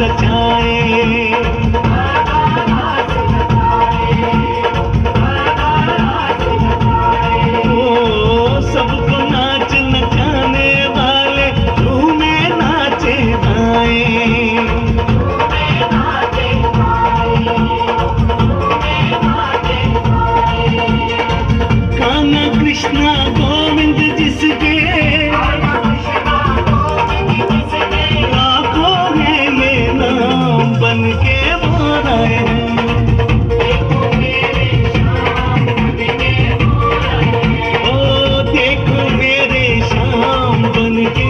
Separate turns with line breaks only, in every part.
रचाए। ओ सबको नाच नचाने वाले झूमे नाचे गाए। कान्हा कृष्णा गोविंद जिसके लाखों है ये नाम बनके बोल आए हैं। ओ देखो मेरे शाम बनके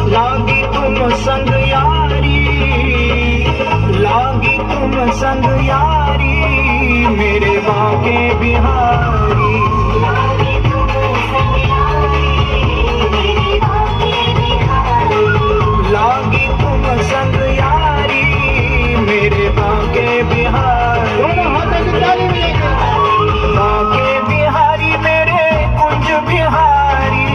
लागी तुम संग यारी, लागी तुम संग यारी मेरे बाके बिहारी। लागी तुम संग यारी मेरे बाके बिहारी। बाके बिहारी मेरे कुंज बिहारी।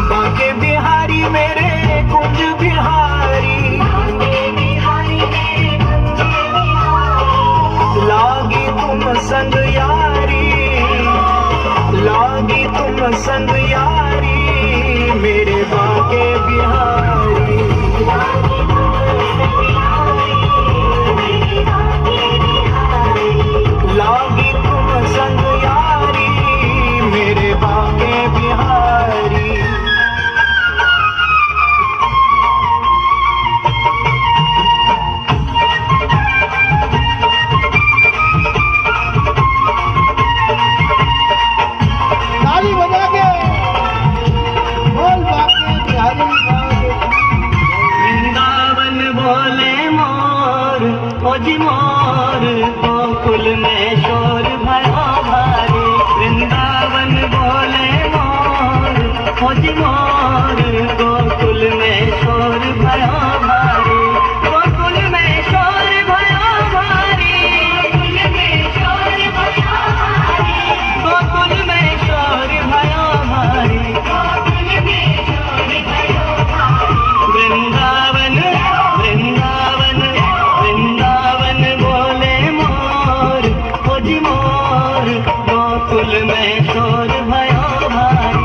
बाके बिहारी मेरे कुंज बिहारी। लागी तुम संग यारी, लागी तुम संग यारी मेरे बाके बिहारी। लागी तुम संग यारी मेरे बाके बिहारी।
ताली बजा के बोल बाके बिहारी।
वृंदावन बोले मोर ओजी मोर गोकुल में शोर भयो भारी। वृंदावन बोले मोर ओजी मोर गोकुल में शोर भयो भारी। गोकुल में शोर भयो भारी। गोकुल में शोर भयो भारी। वृंदावन वृंदावन वृंदावन बोले मोर खोजी मोर गोकुल में शोर भयो भारी।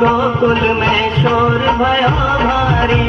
गोकुल में शोर भयो भारी।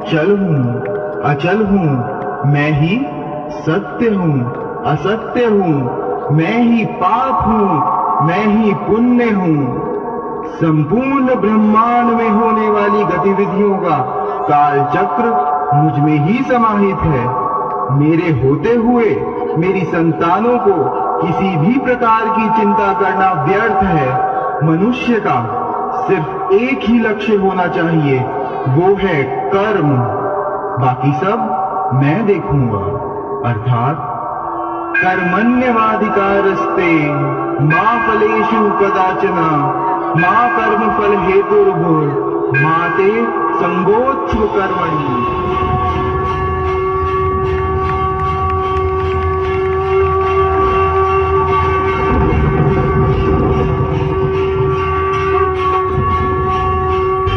चल हूँ अचल हूँ, मैं ही सत्य हूँ असत्य हूँ, मैं ही पाप हूँ मैं ही पुण्य हूँ। संपूर्ण ब्रह्मांड में होने वाली गतिविधियों का काल चक्र मुझ में ही समाहित है। मेरे होते हुए मेरी संतानों को किसी भी प्रकार की चिंता करना व्यर्थ है। मनुष्य का सिर्फ एक ही लक्ष्य होना चाहिए, वो है कर्म। बाकी सब मैं देखूंगा। अर्थात कर्मण्यवाधिकारस्ते मा फलेषु कदाचन मा कर्म फल हेतुर्भुर् मा ते संगोत्स्व कर्मणि।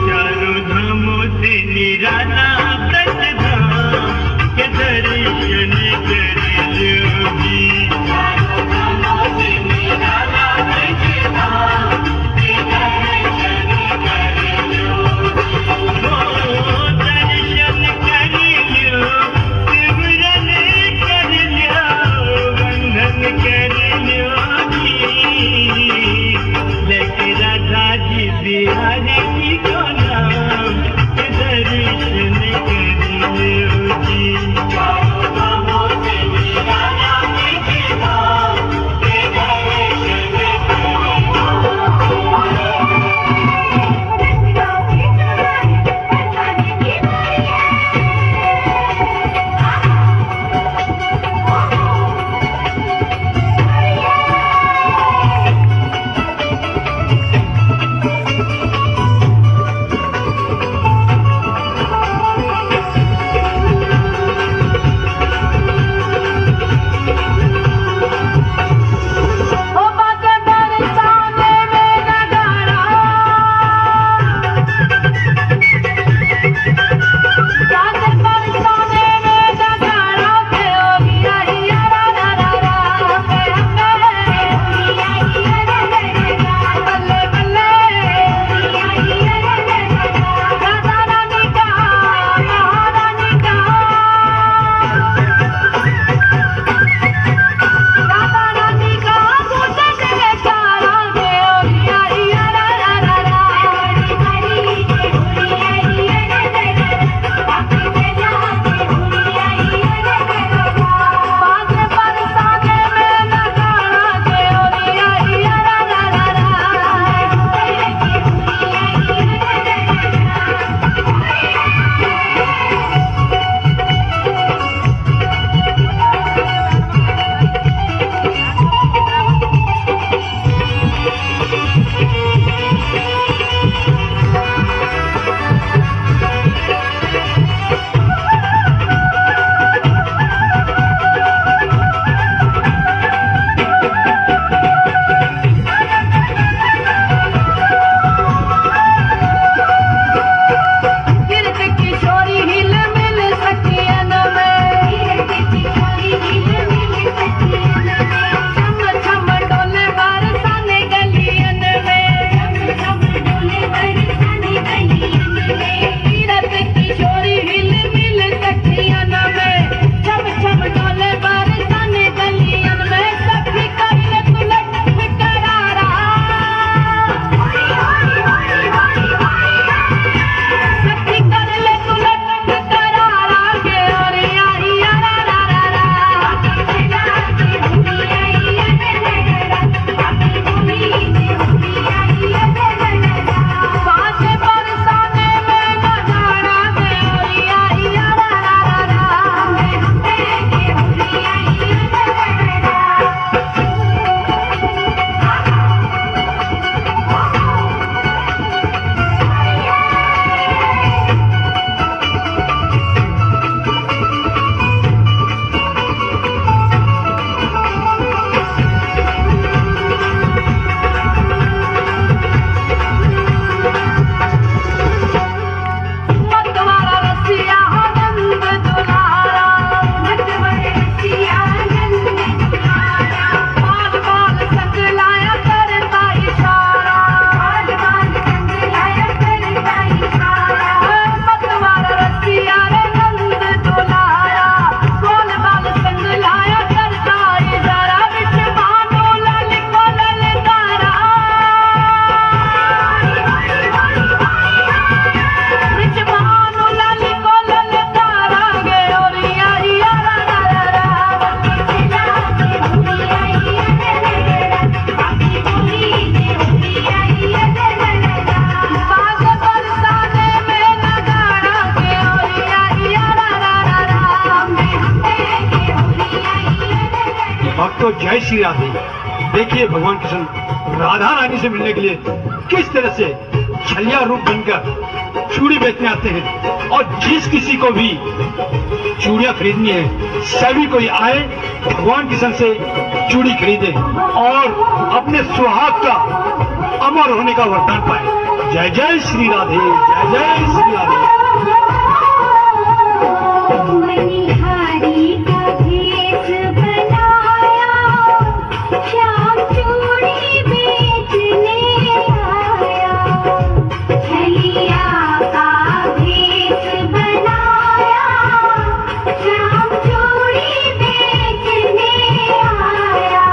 चारों धामों से निराला व्रत धाम के दर्शन कर जोगी। चारों धामों से निराला व्रत धाम के दर्शन कर जोगी। वो दर्शन कर
तो जय श्री राधे। देखिए भगवान कृष्ण राधा रानी से मिलने के लिए किस तरह से छलिया रूप बनकर चूड़ी बेचने आते हैं, और जिस किसी को भी चूड़ियां खरीदनी है सभी कोई आए भगवान कृष्ण से चूड़ी खरीदे और अपने सुहाग का अमर होने का वरदान पाए। जय जय श्री राधे, जय जय श्री राधे।
मनिहारी का भेष बनाया, श्याम चूड़ी बेचने आया। छलिया का भेष बनाया, श्याम चूड़ी बेचने आया।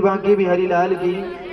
बांके बिहारी लाल की।